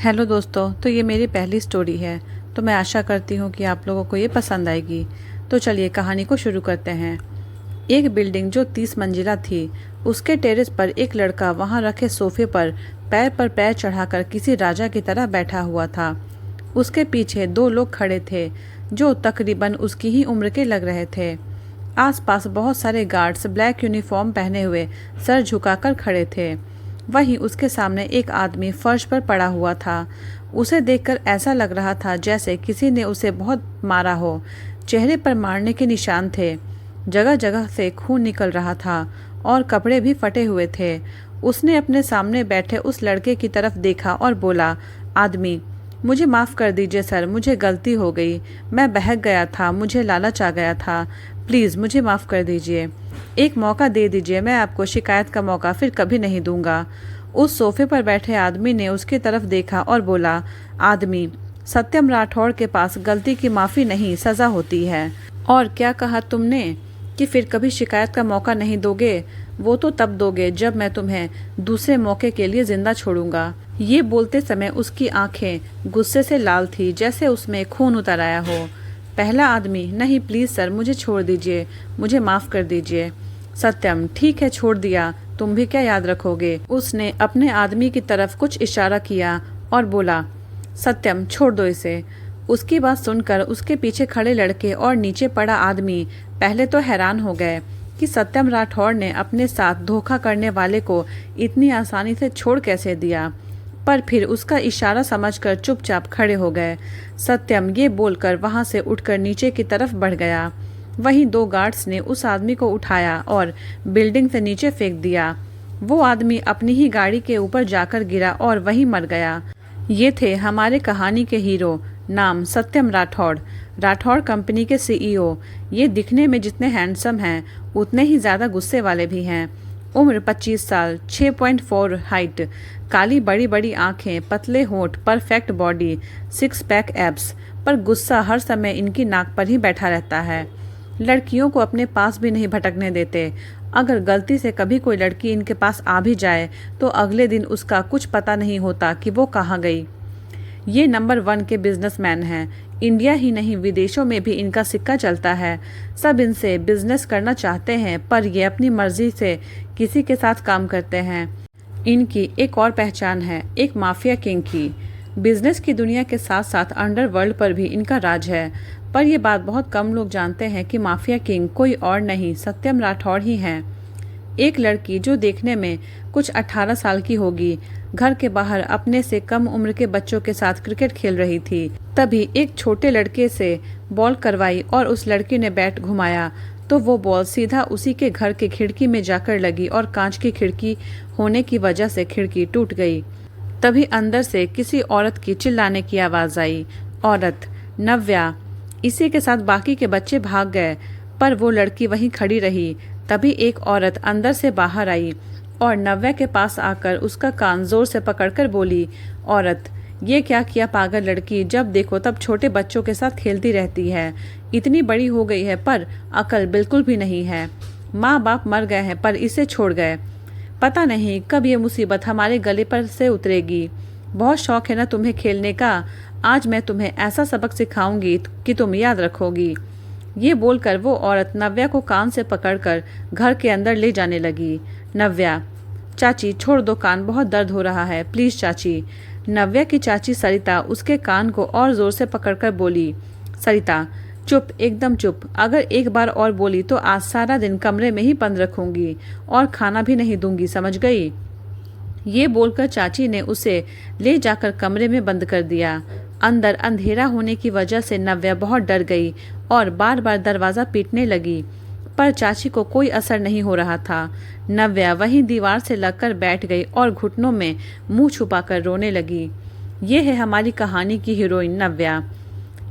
Hello दोस्तों, तो ये मेरी पहली स्टोरी है। तो मैं आशा करती हूँ कि आप लोगों को ये पसंद आएगी। तो चलिए कहानी को शुरू करते हैं। एक बिल्डिंग जो 30 मंजिला थी, उसके टेरेस पर एक लड़का वहाँ रखे सोफे पर पैर चढ़ाकर किसी राजा की तरह बैठा हुआ था। उसके पीछे दो लोग खड़े थे जो तकरीबन उसकी ही उम्र के लग रहे थे। आसपास बहुत सारे गार्ड्स ब्लैक यूनिफॉर्म पहने हुए सर झुकाकर खड़े थे। वहीं उसके सामने एक आदमी फर्श पर पड़ा हुआ था। उसे देखकर ऐसा लग रहा था जैसे किसी ने उसे बहुत मारा हो। चेहरे पर मारने के निशान थे, जगह जगह से खून निकल रहा था और कपड़े भी फटे हुए थे। उसने अपने सामने बैठे उस लड़के की तरफ देखा और बोला, आदमी, मुझे माफ़ कर दीजिए सर, मुझे गलती हो गई। मैं बहक गया था, मुझे लालच आ गया था। प्लीज़ मुझे माफ़ कर दीजिए। एक मौका दे दीजिए, मैं आपको शिकायत का मौका फिर कभी नहीं दूंगा। उस सोफे पर बैठे आदमी ने उसकी तरफ देखा और बोला, आदमी, सत्यम राठौड़ के पास गलती की माफ़ी नहीं, सज़ा होती है। और क्या कहा तुमने कि फिर कभी शिकायत का मौका नहीं दोगे? वो तो तब दोगे जब मैं तुम्हें दूसरे मौके के लिए जिंदा छोड़ूंगा। ये बोलते समय उसकी आंखें गुस्से से लाल थी, जैसे उसमें खून उतर आया हो। पहला आदमी, नहीं प्लीज़ सर, मुझे छोड़ दीजिए, मुझे माफ़ कर दीजिए। सत्यम, ठीक है, छोड़ दिया, तुम भी क्या याद रखोगे? उसने अपने आदमी की तरफ कुछ इशारा किया और बोला, सत्यम छोड़ दो इसे। उसकी बात सुनकर उसके पीछे खड़े लड़के और नीचे पड़ा आदमी पहले तो हैरान हो गए कि सत्यम राठौड़ ने अपने साथ धोखा करने वाले को इतनी आसानी से छोड़ कैसे दिया, पर फिर उसका इशारा समझकर चुपचाप खड़े हो गए। सत्यम ये बोलकर वहां से उठकर नीचे की तरफ बढ़ गया। वहीं दो गार्ड्स ने उस आदमी को उठाया और बिल्डिंग से नीचे फेंक दिया। वो आदमी अपनी ही गाड़ी के ऊपर जाकर गिरा और वहीं मर गया। ये थे हमारे कहानी के हीरो, नाम सत्यम राठौड़, राठौड़ कंपनी के सीईओ। ये दिखने में जितने हैंडसम हैं उतने ही ज़्यादा गुस्से वाले भी हैं। उम्र 25 साल, 6.4 हाइट, काली बड़ी बड़ी आंखें, पतले होंठ, परफेक्ट बॉडी, 6 पैक एब्स, पर गुस्सा हर समय इनकी नाक पर ही बैठा रहता है। लड़कियों को अपने पास भी नहीं भटकने देते। अगर गलती से कभी कोई लड़की इनके पास आ भी जाए तो अगले दिन उसका कुछ पता नहीं होता कि वो कहाँ गई। ये नंबर 1 के बिजनेसमैन हैं। इंडिया ही नहीं, विदेशों में भी इनका सिक्का चलता है। सब इनसे बिजनेस करना चाहते हैं, पर ये अपनी मर्जी से किसी के साथ काम करते हैं। इनकी एक और पहचान है, एक माफिया किंग की। बिजनेस की दुनिया के साथ साथ अंडरवर्ल्ड पर भी इनका राज है। पर यह बात बहुत कम लोग जानते हैं कि माफिया किंग कोई और नहीं, सत्यम राठौड़ ही हैं। एक लड़की जो देखने में कुछ 18 साल की होगी, घर के बाहर अपने से कम उम्र के बच्चों के साथ क्रिकेट खेल रही थी। तभी एक छोटे लड़के से बॉल करवाई और उस लड़की ने बैट घुमाया तो वो बॉल सीधा उसी के घर के खिड़की में जाकर लगी और कांच की खिड़की होने की वजह से खिड़की टूट गई। तभी अंदर से किसी औरत की चिल्लाने की आवाज़ आई, औरत, नव्या। इसी के साथ बाकी के बच्चे भाग गए, पर वो लड़की वहीं खड़ी रही। तभी एक औरत अंदर से बाहर आई और नव्या के पास आकर उसका कान जोर से पकड़कर बोली, औरत, ये क्या किया पागल लड़की, जब देखो तब छोटे बच्चों के साथ खेलती रहती है। इतनी बड़ी हो गई है पर अकल बिल्कुल भी नहीं है। माँ बाप मर गए हैं पर इसे छोड़ गए। पता नहीं कब ये मुसीबत हमारे गले पर से उतरेगी। बहुत शौक है ना तुम्हें खेलने का, आज मैं तुम्हें ऐसा सबक सिखाऊंगी कि तुम याद रखोगी। ये बोलकर वो औरत नव्या को कान से पकड़कर घर के अंदर ले जाने लगी। नव्या, चाची छोड़ दो कान, बहुत दर्द हो रहा है, प्लीज़ चाची। नव्या की चाची सरिता उसके कान को और ज़ोर से पकड़कर बोली, सरिता चुप, एकदम चुप। अगर एक बार और बोली तो आज सारा दिन कमरे में ही बंद रखूंगी और खाना भी नहीं दूंगी, समझ गई? ये बोलकर चाची ने उसे ले जाकर कमरे में बंद कर दिया। अंदर अंधेरा होने की वजह से नव्या बहुत डर गई और बार बार दरवाज़ा पीटने लगी, पर चाची को कोई असर नहीं हो रहा था। नव्या वहीं दीवार से लगकर बैठ गई और घुटनों में मुंह छुपाकर रोने लगी। ये है हमारी कहानी की हीरोइन नव्या।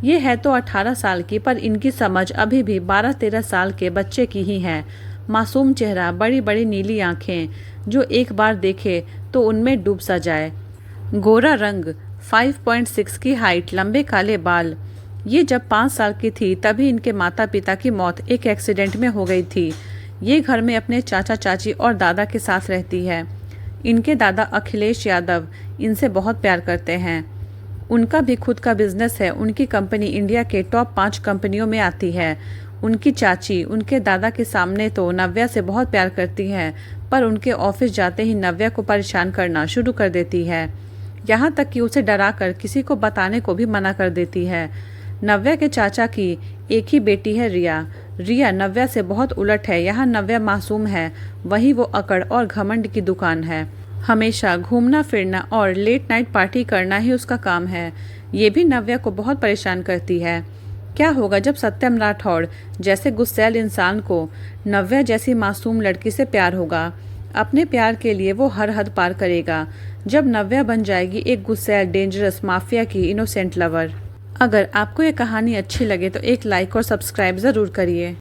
ये है तो 18 साल की, पर इनकी समझ अभी भी 12-13 साल के बच्चे की ही है। मासूम चेहरा, बड़ी बड़ी नीली आंखें, जो एक बार देखे तो उनमें डूब सा जाए। गोरा रंग, 5.6 की हाइट, लंबे काले बाल। ये जब 5 साल की थी तभी इनके माता पिता की मौत एक एक्सीडेंट में हो गई थी। ये घर में अपने चाचा चाची और दादा के साथ रहती है। इनके दादा अखिलेश यादव इनसे बहुत प्यार करते हैं। उनका भी खुद का बिजनेस है। उनकी कंपनी इंडिया के टॉप 5 कंपनियों में आती है। उनकी चाची उनके दादा के सामने तो नव्या से बहुत प्यार करती है, पर उनके ऑफिस जाते ही नव्या को परेशान करना शुरू कर देती है। यहाँ तक कि उसे डराकर किसी को बताने को भी मना कर देती है। नव्या के चाचा की एक ही बेटी है रिया। रिया नव्या से बहुत उलट है। यहाँ नव्या मासूम है, वहीं वो अकड़ और घमंड की दुकान है। हमेशा घूमना फिरना और लेट नाइट पार्टी करना ही उसका काम है। ये भी नव्या को बहुत परेशान करती है। क्या होगा जब सत्यम राठौड़ जैसे गुस्सैल इंसान को नव्या जैसी मासूम लड़की से प्यार होगा। अपने प्यार के लिए वो हर हद पार करेगा। जब नव्या बन जाएगी एक गुस्सैल डेंजरस माफिया की इनोसेंट लवर। अगर आपको ये कहानी अच्छी लगे तो एक लाइक और सब्सक्राइब ज़रूर करिए।